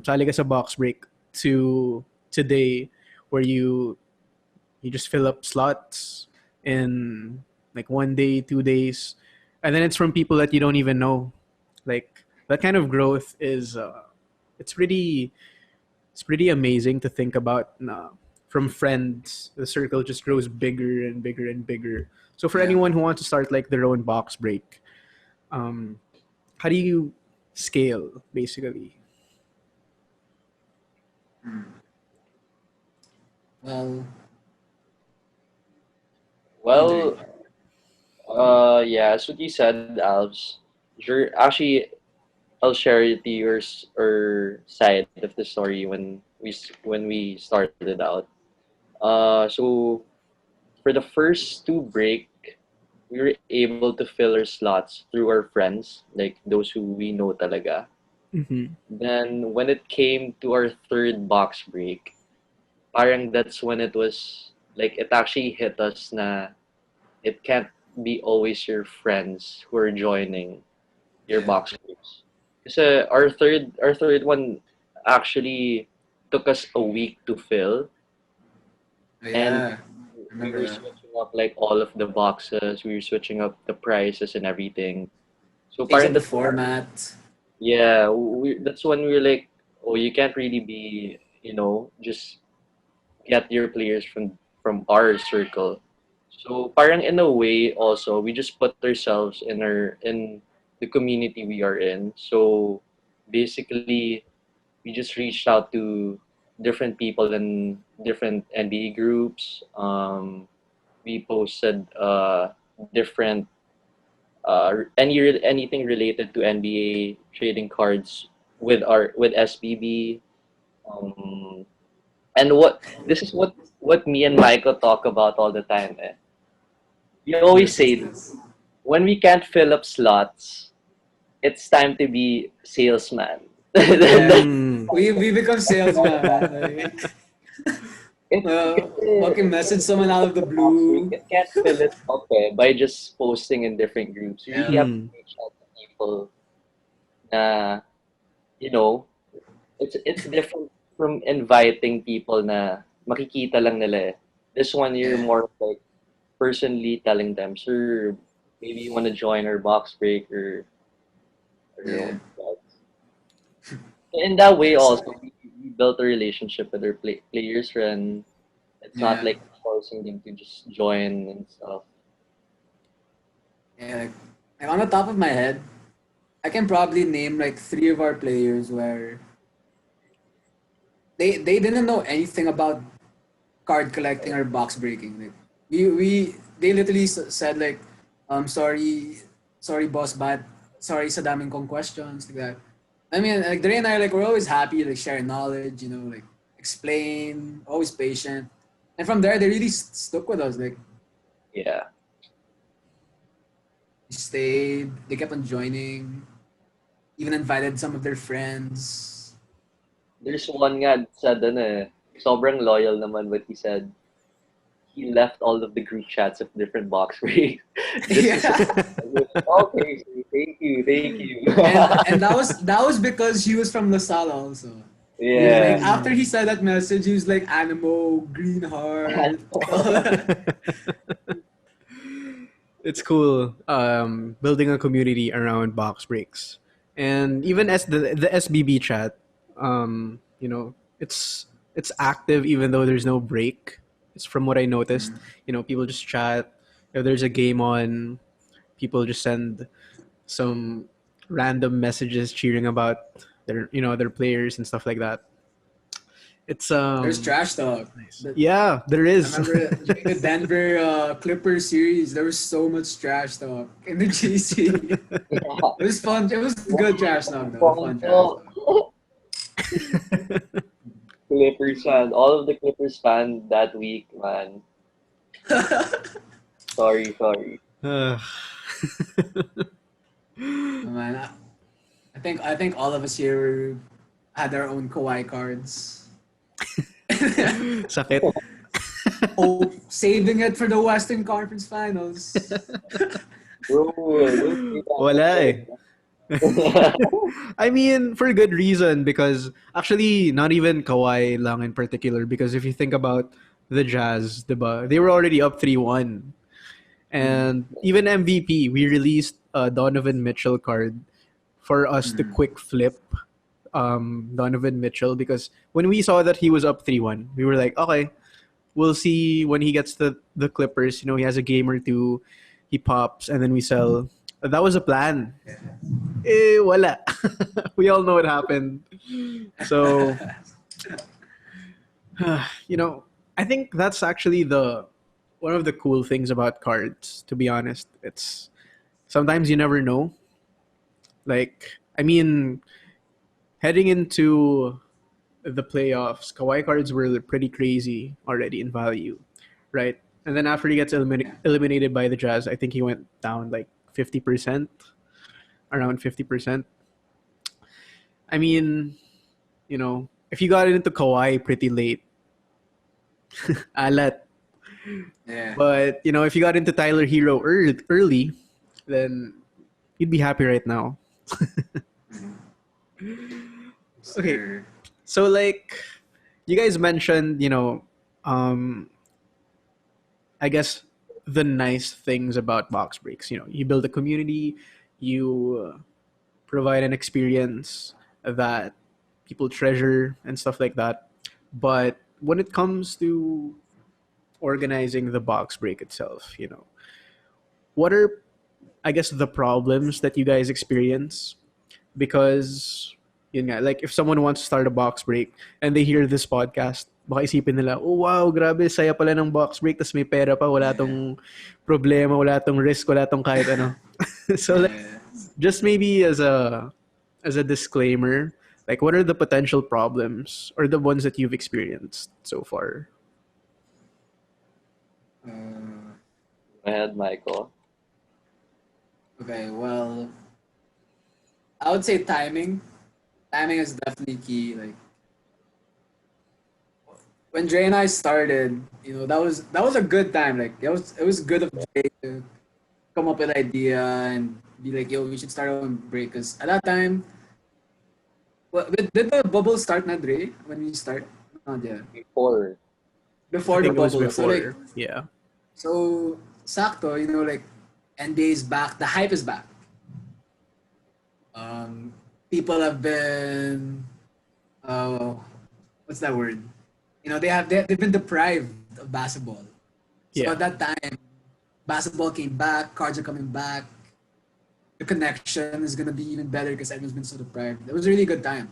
sali ka sa box break to today where you just fill up slots in like 1 day, 2 days, and then it's from people that you don't even know. Like that kind of growth is it's pretty it's pretty amazing to think about. From friends, the circle just grows bigger and bigger and bigger. So for Yeah. anyone who wants to start like their own box break, um, how do you scale basically? Well, Dre. Well, yeah, as what you said, Alves. Sure, actually, I'll share it to yours or side of the story when we started out. So for the first two break, we were able to fill our slots through our friends, like those who we know talaga. Mm-hmm. Then when it came to our third box break, parang that's when it was like it actually hit us na it can't be always your friends who are joining your Yeah. box groups. Kasi our third one actually took us a week to fill, and Yeah. we Remember were that. switching up like all of the boxes. We were switching up the prices and everything. So Change parang up the that's format. yeah, that's when we were like, oh, you can't really be, just get your players from our circle. So parang in a way also we just put ourselves in the community we are in. So basically we just reached out to different people in different NBA groups. We posted different anything related to NBA trading cards with SBB. Um, and this is what me and Myko talk about all the time. Eh. We always Yes, yes, say yes. when we can't fill up slots, it's time to be salesman. Yeah. Mm. We become salesman, man. Like, fucking message someone out of the We blue. can't fill it up by just posting in different groups. You really Yeah. have to Mm. reach out to people na, you know, it's different from inviting people na makikita lang nila eh. This one, you're Yeah. more like personally telling them, sir, maybe you want to join our box break or Yeah. what. In that way, Yes. also, we built a relationship with our players, and it's not Yeah. like forcing them to just join and stuff. Yeah. Like on the top of my head, I can probably name like three of our players where they didn't know anything about card collecting or box breaking. Like we they literally said like, sorry boss, but sorry sa daming kong questions like that. I mean, like Dray and I, like we're always happy to like share knowledge, like explain, always patient. And from there, they really stuck with us. Like Yeah. they stayed, they kept on joining, even invited some of their friends. There's one nga said sobrang loyal naman, but he said he left all of the group chats of different box breaks just to say, Yeah. okay, sir, thank you. And that was because he was from LaSalle also. He was like, Yeah. after he said that message, he was like, Animo, Green Heart. It's cool building a community around box breaks, and even as the SBB chat, it's active even though there's no break. It's from what I noticed. People just chat. If there's a game on, people just send some random messages cheering about their players and stuff like that. It's There's trash talk. nice. Yeah, there I is. remember during the Denver Clippers series, there was so much trash talk in the GC. It was fun. It was good trash talk though. Fun trash talk. Clippers fan. All of the Clippers fan that week, man. Sorry. Uh, Oh, man, I think all of us here had our own Kawhi cards. Sakit. Oh, saving it for the Western Conference Finals. Bro, don't say that. Wala eh. I mean, for good reason, because actually, not even Kawhi lang in particular, because if you think about the Jazz, diba, they were already up 3-1. And even MVP, we released a Donovan Mitchell card for us to quick flip Donovan Mitchell, because when we saw that he was up 3-1, we were like, okay, we'll see when he gets the Clippers. He has a game or two, he pops, and then we sell. That was a plan. Wala. We all know what happened. So, I think that's actually one of the cool things about cards, to be honest. It's sometimes you never know. Like, I mean, heading into the playoffs, Kawhi cards were pretty crazy already in value, right? And then after he gets eliminated by the Jazz, I think he went down like 50%, around 50%. I mean, if you got into Kawhi pretty late, alat. Yeah. But, if you got into Tyler Hero early, then you'd be happy right now. Okay. Sir. So, like, you guys mentioned, I guess the nice things about box breaks. You build a community, you provide an experience that people treasure and stuff like that. But when it comes to organizing the box break itself, what are, I guess, the problems that you guys experience? Because yun nga, like if someone wants to start a box break and they hear this podcast, baka isipin nila, oh wow, grabe, saya pala ng box break, tas may pera pa, wala tong problema, wala tong risk, wala tong kahit ano. So like, Yeah. just maybe as a disclaimer, like what are the potential problems or the ones that you've experienced so far? Uh, Go ahead, Michael. okay, well, I would say timing. Timing is definitely key. Like when Dray and I started, that was a good time. Like it was good of Dray to come up with an idea and be like, yo, we should start on break. Cause at that time, did the bubble start na Dray when we start? Not yet. Before. Before I the think it was bubble. So like before. Yeah. so sakto, like NBA is back, the hype is back. People have been what's that word? They've been deprived of basketball. So Yeah. at that time, basketball came back, cards are coming back, the connection is gonna be even better because everyone's been so deprived. It was a really good time.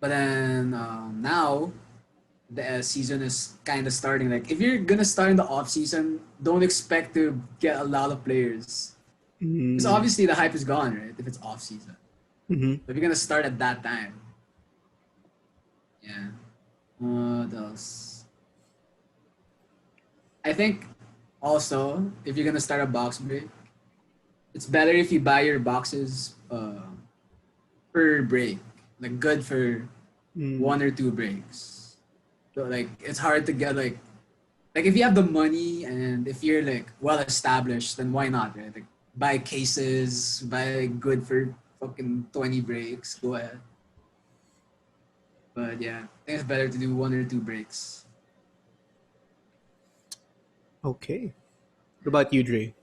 But then now the season is kind of starting. Like if you're gonna start in the off season, don't expect to get a lot of players. Because obviously the hype is gone, right? If it's off season. Mm-hmm. If you're gonna start at that time. Yeah. What else? I think also if you're gonna start a box break, it's better if you buy your boxes per break. Like good for one or two breaks. So like it's hard to get like if you have the money and if you're like well established, then why not, right? Like buy cases, buy like, good for fucking 20 breaks. Go ahead. But yeah, I think it's better to do one or two breaks. Okay. What about you, Dre?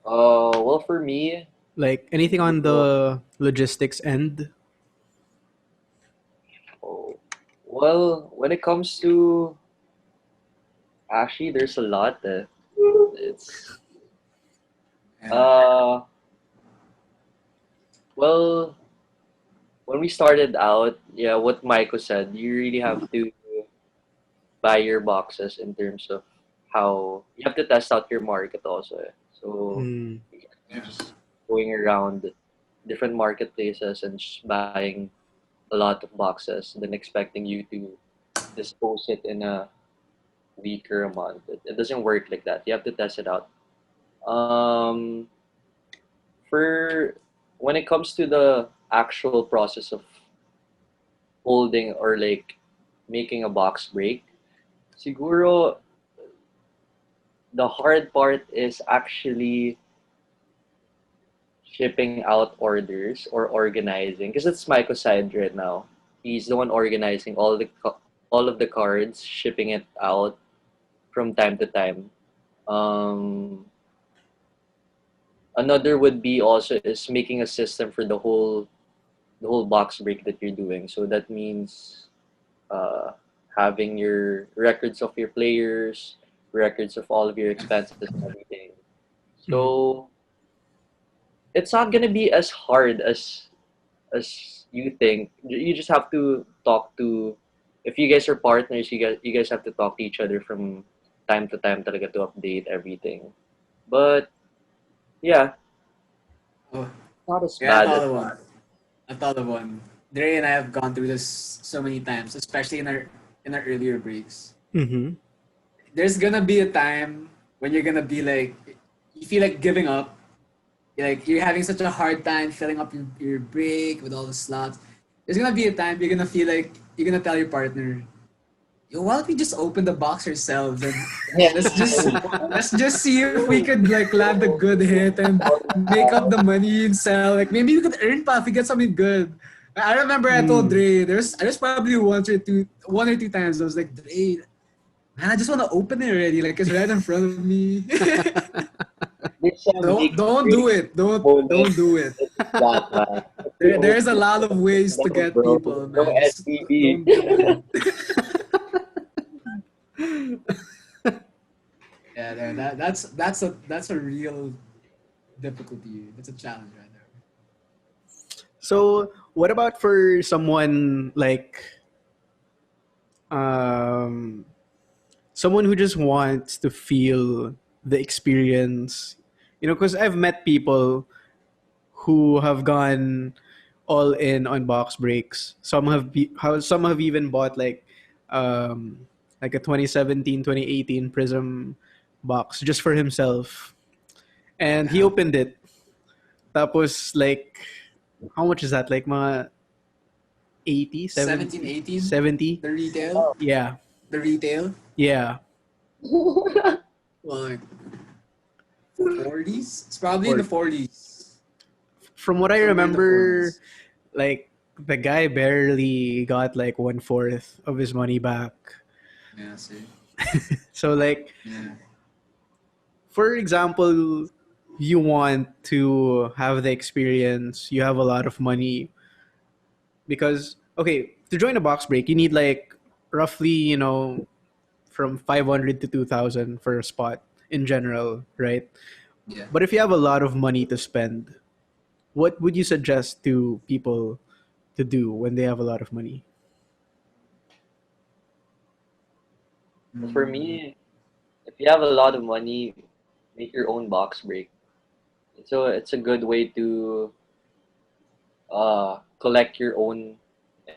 Well, for me, Like anything on the logistics end? oh, well, when it comes to actually, there's a lot. It's Yeah. uh, well, when we started out, yeah, what Myko said, you really have to buy your boxes in terms of how you have to test out your market also. So Mm. you can't be just going around different marketplaces and just buying a lot of boxes, then expecting you to dispose it in a week or a month. It doesn't work like that. You have to test it out. Um, for when it comes to the actual process of holding or like making a box break, siguro the hard part is actually shipping out orders or organizing because it's Myko's side right now. He's the one organizing all of the cards, shipping it out from time to time. Um, Another would be also is making a system for the whole box break that you're doing. So that means uh, having your records of your players, records of all of your expenses and everything. Mm. So it's not gonna be as hard as you think. You just have to talk to. If you guys are partners, you guys have to talk to each other from time to time talaga to update everything. But yeah, Oh, not as yeah, I bad thought as of one. I thought of one. Dre and I have gone through this so many times, especially in our earlier breaks. Mm-hmm. There's gonna be a time when you're gonna be like, you feel like giving up. You're having such a hard time filling up your break with all the slots. There's gonna be a time you're gonna feel like you're gonna tell your partner, yo, why don't we just open the box ourselves and yeah. let's just let's just see if we could like land a good hit and make up the money and sell. Like maybe we could earn pa if we get something good. I remember I told Mm. Dre, there's probably one or two times I was like, Dre, man, I just want to open it already. Like it's right in front of me. There's some make or Don't do break it. Don't moment do it. like that, man. If you There's a open lot of ways to no, get bro, people, no man. Just SPB. don't do it. Yeah, that's a real difficulty. That's a challenge right there. So, what about for someone like um, someone who just wants to feel the experience? You know, because I've met people who have gone all in on box breaks. Some have even bought like a 2017 2018 Prism box just for himself, and he Yeah. opened it. Tapos like, how much is that? Like mga 80, 17, 70, 18, 70? the retail. Yeah, The retail. yeah. Well, like 40s. It's probably in the Or 40s. from what I Somewhere in the remember, 40s. like the guy barely got like one fourth of his money back. Yeah, see. So like, Yeah. for example, you want to have the experience, you have a lot of money because okay, to join a box break, you need like roughly, from 500 to 2000 for a spot in general, right? Yeah. But if you have a lot of money to spend, what would you suggest to people to do when they have a lot of money? For Mm, me, if you have a lot of money, make your own box break. So it's a good way to collect your own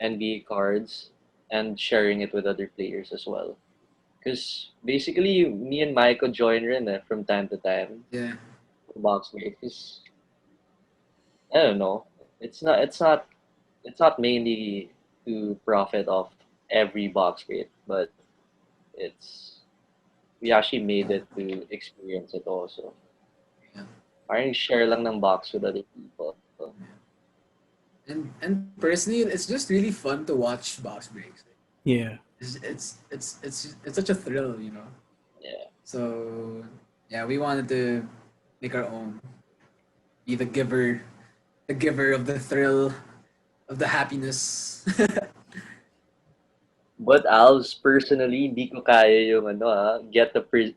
NBA cards and sharing it with other players as well. Because basically, me and Myko join rin from time to time. yeah. Box break. Because I don't know. It's not mainly to profit off every box rate, but it's we actually made it to experience it also. Yeah. Parang share lang ng box with other people. And personally, it's just really fun to watch box breaks. Yeah. It's such a thrill, you know. Yeah. So yeah, we wanted to make our own, be the giver of the thrill, of the happiness. But Alves, personally, hindi ko kaya yung get the prison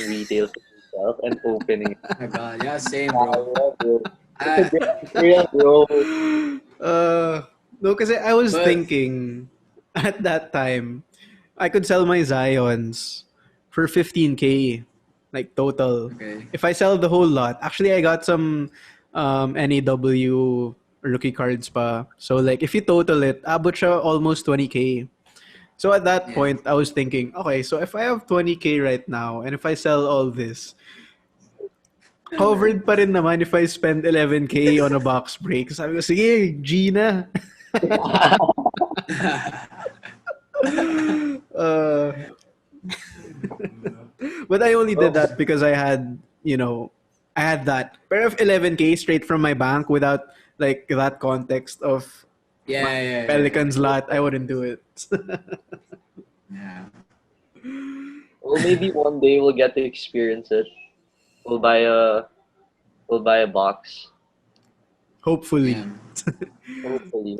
retail for yourself and opening it. Oh my God, yeah, same, bro. Kaya, bro. It's a I, different thrill, bro. No, kasi I was but thinking at that time, I could sell my Zions for 15K, like total. okay, If I sell the whole lot, actually I got some NAW rookie cards pa. So like if you total it, abot siya almost 20K. So at that yeah. point, I was thinking, okay, so if I have 20K right now, and if I sell all this, covered pa rin naman if I spend 11K on a box break. Sabi ko, sige, Gina. uh, but I only did that because I had, I had that pair of 11K straight from my bank without like that context of Pelicans lot. I wouldn't do it. Yeah. Well, maybe one day we'll get to experience it. We'll buy a we'll buy a box. Hopefully. Yeah. Hopefully.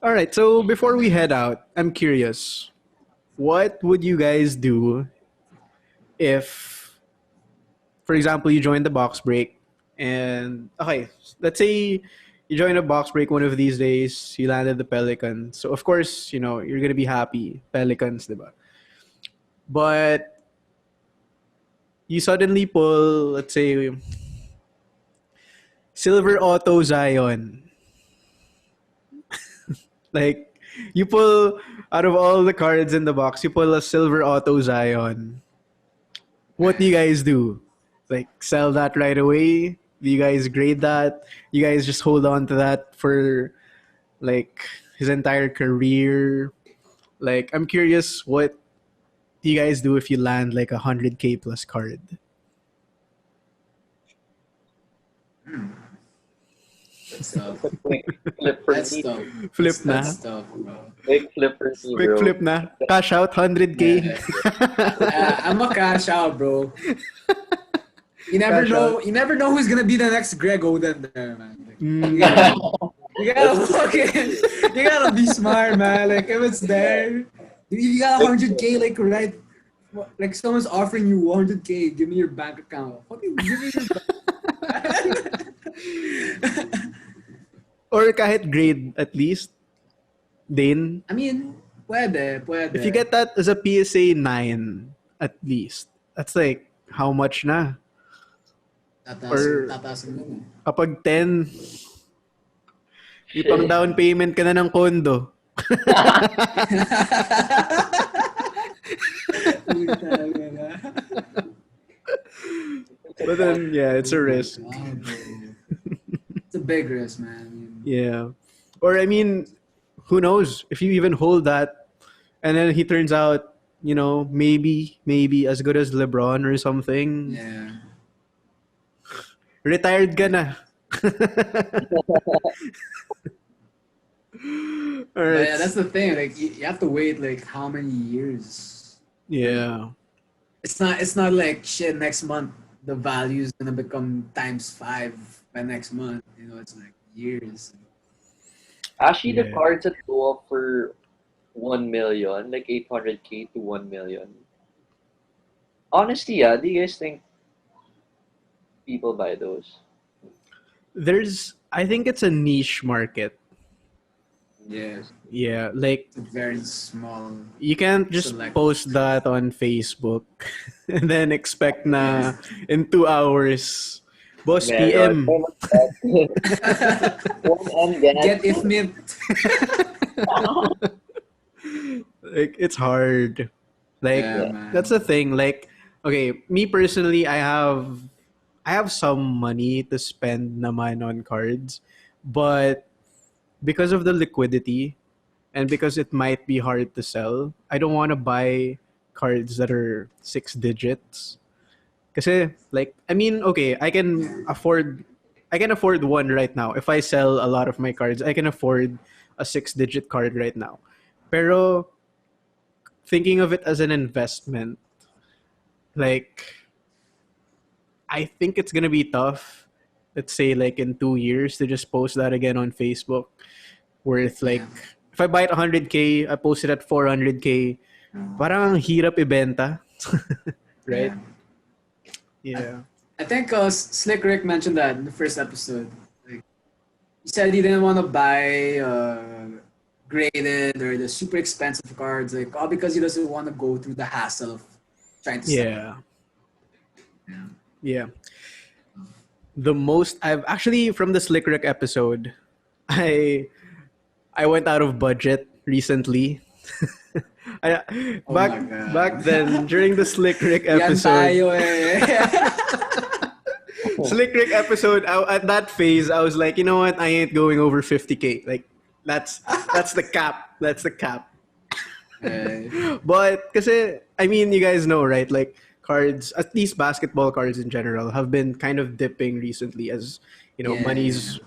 All right, so before we head out, I'm curious. What would you guys do if, for example, you join the box break and, okay, let's say you join a box break one of these days, you landed the Pelicans. So, of course, you're going to be happy. Pelicans, diba? But you suddenly pull, let's say, Silver Auto Zion. Like, you pull out of all the cards in the box, you pull a Silver Auto Zion. What do you guys do? Like, sell that right away? Do you guys grade that? You guys just hold on to that for, like, his entire career? Like, I'm curious, what do you guys do if you land, like, 100K plus card? That's tough. Quick flip for That's me. tough. Flip na? That's tough, bro. Quick flip for me, Quick bro. flip na? Cash out, 100K? I'm a cash out, bro. You never Cash know. out. You never know who's gonna be the next Greg Oden there, man. Like, Mm. you gotta fucking, you gotta be smart, man. Like if it's there, if you got 100K, like right, like someone's offering you 100K, give me your bank account. Fucking give me your Or kahit grade, at least. Din. I mean, puede. If you get that as a PSA 9, at least, that's like, how much na? Tataas mo. Kapag 10, ipang down payment ka na ng kondo. But then, yeah, it's a risk. It's a big risk, man. Yeah. Or, I mean, who knows? If you even hold that, and then he turns out, maybe as good as LeBron or something. Yeah. Retired ka na. All right. But yeah, that's the thing. Like you have to wait like how many years? Yeah. It's not like shit next month the value is gonna become times 5 by next month. It's like years. Actually, the Yeah. cards that go up for 1 million, like 800K to 1 million. Honestly, do you guys think people buy those? I think it's a niche market. Yeah. Yeah, like It's a very small. you can't just Select. post that on Facebook and then expect na in 2 hours, boss PM. Get if mint. Like it's hard. Like Yeah, man. that's the thing. Like okay, me personally, I have some money to spend naman on cards, but because of the liquidity and because it might be hard to sell, I don't want to buy cards that are 6 digits. Kasi like I mean, okay, I can afford I can afford one right now. If I sell a lot of my cards, I can afford a 6-digit card right now. Pero thinking of it as an investment, like I think it's gonna be tough. Let's say like in 2 years to just post that again on Facebook. Worth like Yeah. if I buy it 100K, I post it at 400K. Parang ang hirap ibenta, right? Yeah. I think Slick Rick mentioned that in the first episode. Like, he said he didn't want to buy graded or the super expensive cards, like all because he doesn't want to go through the hassle of trying to sell. Yeah. Yeah. Yeah. The most I've actually from the Slick Rick episode, I went out of budget recently. I, Oh back my God. back then during the Slick Rick Yan episode, tayo eh. Slick Rick episode, at that phase, I was like, you know what? I ain't going over 50K. Like that's the cap. That's the cap. But kasi I mean, you guys know, right? Like cards, at least basketball cards in general, have been kind of dipping recently as Yeah, money's.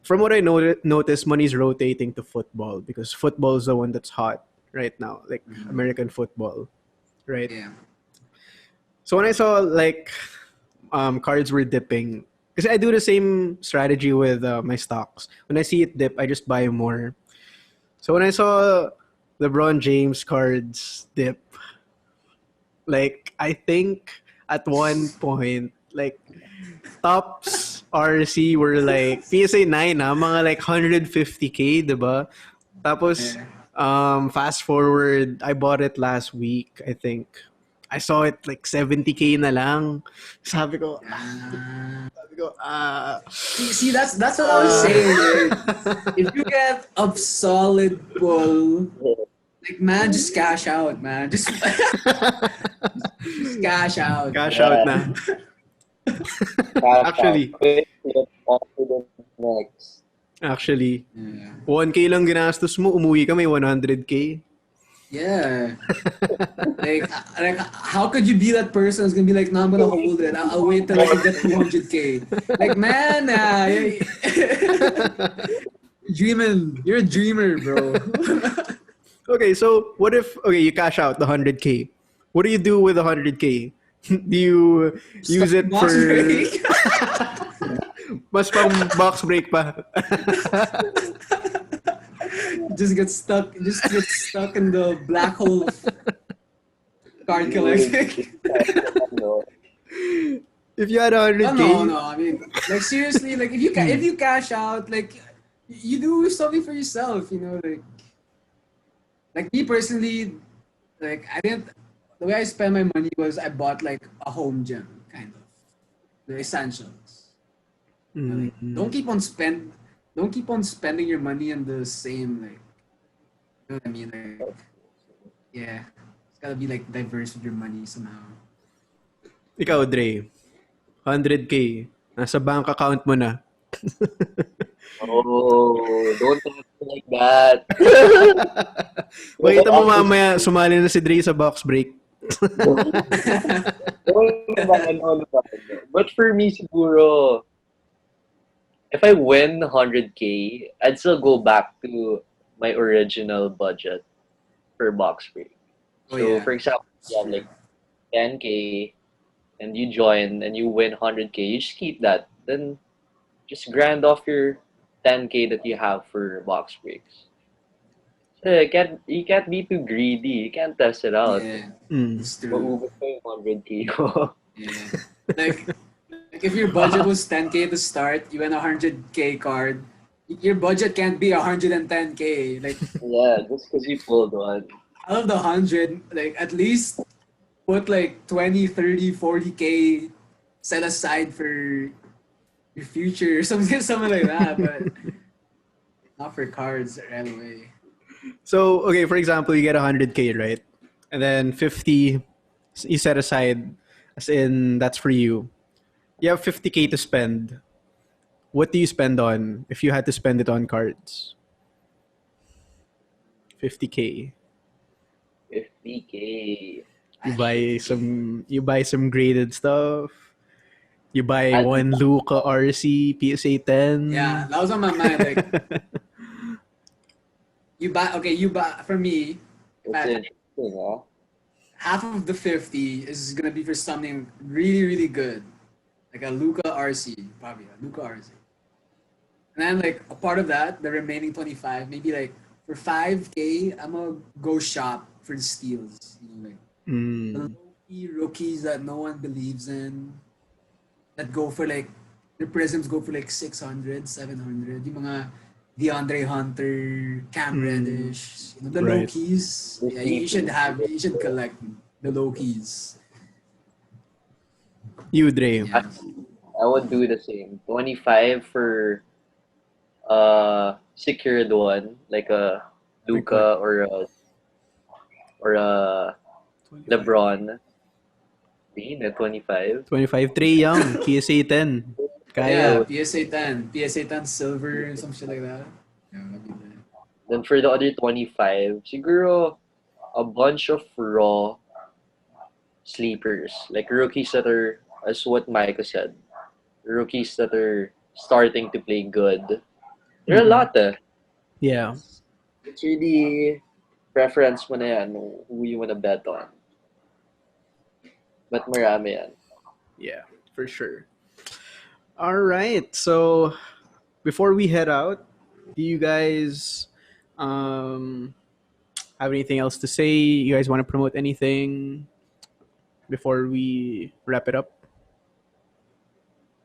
From what I noticed, money's rotating to football because football is the one that's hot right now, like American football, right? Yeah. So when I saw like cards were dipping, because I do the same strategy with my stocks. When I see it dip, I just buy more. So when I saw LeBron James cards dip, like I think at one point, like tops RC were like PSA 9 mga like 150K, diba? Tapos fast forward, I bought it last week, I think. I saw it like 70K na lang. Sabi ko, See, that's what I was saying. Like, if you get a solid pull, like man, just cash out, man. Just cash out. cash out na. Actually. On to the next. Actually, Yeah. 1K lang ginastos mo, umuwi ka may 100K. Yeah. like how could you be that person who's gonna be like, no, I'm gonna hold it. I'll wait till I can get 200K. Like, man, dreaming. You're a dreamer, bro. Okay, so what if you cash out the 100K? What do you do with the 100K? Do you use it Box for break. mas pang box break pa? Just get stuck in the black hole of card collecting. If you had 100K, No. I mean, like seriously, like if you cash out, like you do something for yourself, like me personally, like the way I spend my money was I bought like a home gym, kind of the essentials. Like, don't keep on spending your money on the same, like, you know what I mean? Like, yeah, it's gotta be like diverse with your money somehow. ikaw, Dray, 100K, nasa bank account mo na. Oh, don't talk like that. Makita mo mamaya, sumali na si Dray sa box break. But for me, siguro, if I win 100K, I'd still go back to my original budget per box break. Oh, So, yeah. for example, you have like 10K and you join and you win 100K, you just keep that. Then just grind off your 10K that you have for box breaks. So you can't be too greedy. You can't test it out. Yeah, Mm. it's true. Maubos mo yung 100K ko. Yeah. Like if your budget was 10K to start, you win a 100K card. Your budget can't be 110K. Like Yeah, just because you pulled one. out of the 100, like at least put like 20, 30, 40K set aside for your future or something like that. But not for cards right away. So, okay, for example, you get 100K, right? And then 50 you set aside, as in that's for you. You have 50K to spend. What do you spend on if you had to spend it on cards? 50K. 50K. You buy some graded stuff. You buy I- one Luka RC PSA 10. Yeah, that was on my mind. Like you buy for me. If It's I, interesting, huh? half of the 50 is gonna be for something really really good, like a Luca RC, probably a Luca RC. And then like a part of that, the remaining 25, maybe like for 5K, I'm gonna go shop for the steals. You know, like the Mm, low-key rookies that no one believes in, that go for like the prisms go for like 600, 700. Yung mga DeAndre Hunter, Cam mm, Reddish, you know, the low right. keys. The Yeah, cheap. you should collect the low keys. You, Dre. I, Yeah. I would do the same. 25 for secured one, like a Like what? Luca or a 25. LeBron. Being at 25. 25 Trey Young, PSA 10. Yeah, Kaya. PSA 10 silver and some shit like that. Yeah, that'd be good. Then for the other 25, siguro a bunch of raw sleepers, like rookies that are, as what Myko said, rookies that are starting to play good. There are a Mhm. lot eh. Yeah. It's really preference mo na yan, who you wanna bet on. But marami yan. Yeah, for sure. All right. So before we head out, do you guys um have anything else to say? You guys want to promote anything before we wrap it up?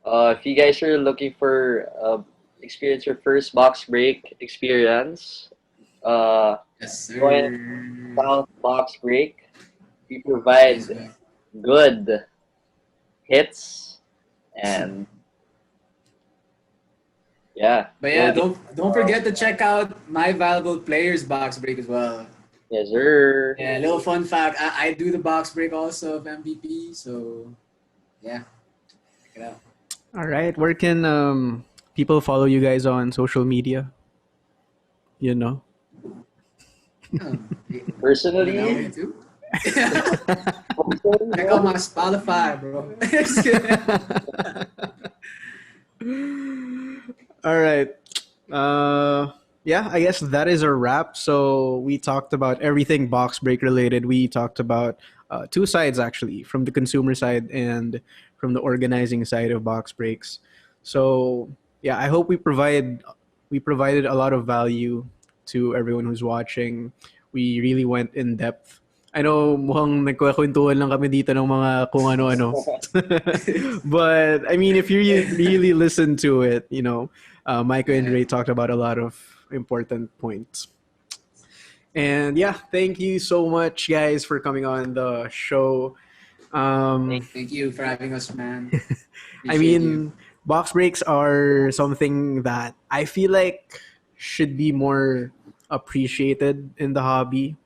If you guys are looking for experience your first box break experience, uh, Yes, join sir. South Box Break. We Yes, provide man. good hits and yeah, But yeah, you'll get don't forget to check out my valuable players box break as well. yes sir. Yeah, little fun fact. I do the box break also of MVP, so yeah, check it out. All right. Where can people follow you guys on social media? You know. You know me Personally, too. personally, Check out my Spotify, bro. Just kidding. All right. Yeah, I guess that is a wrap. So we talked about everything box break related. We talked about two sides actually, from the consumer side and from the organizing side of box breaks. So yeah, I hope we provided a lot of value to everyone who's watching. We really went in depth. I know mukhang nagkakwentuhan lang kami dito ng mga kung ano-ano. But I mean, if you really listen to it, Myko and Yeah. Ray talked about a lot of important points. And yeah, thank you so much, guys, for coming on the show. Um, Thank you for having us, man. I Appreciate you. mean, box breaks are something that I feel like should be more appreciated in the hobby.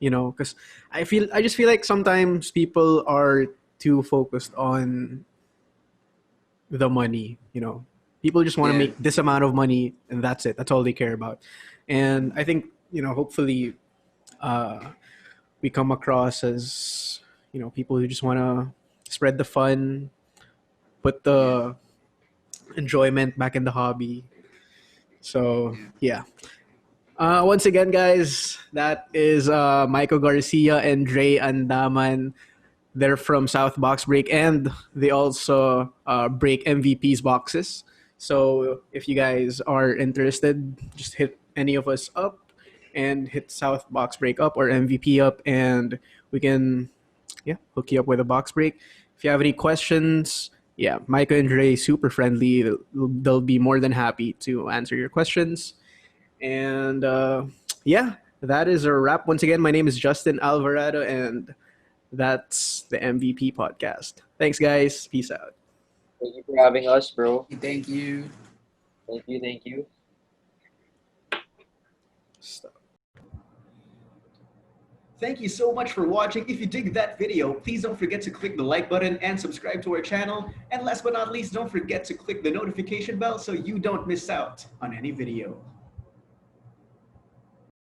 Because I just feel like sometimes people are too focused on the money. People just want to Yeah. make this amount of money and that's it. That's all they care about. And I think hopefully uh, we come across as people who just want to spread the fun, put Yeah. the enjoyment back in the hobby. So Yeah. yeah. Once again, guys, that is Myko Garcia and Dray Andaman. They're from South Box Break, and they also break MVP's boxes. So if you guys are interested, just hit any of us up and hit South Box Break up or MVP up, and we can hook you up with a box break. If you have any questions, Micah and Dre super friendly. They'll be more than happy to answer your questions. And that is a wrap. Once again, my name is Justin Alvarado, and that's the MVP podcast. Thanks, guys. Peace out. thank you for having us, bro. Thank you. Thank you, thank you. Stop. Thank you so much for watching. If you dig that video, please don't forget to click the like button and subscribe to our channel. And last but not least, don't forget to click the notification bell so you don't miss out on any video.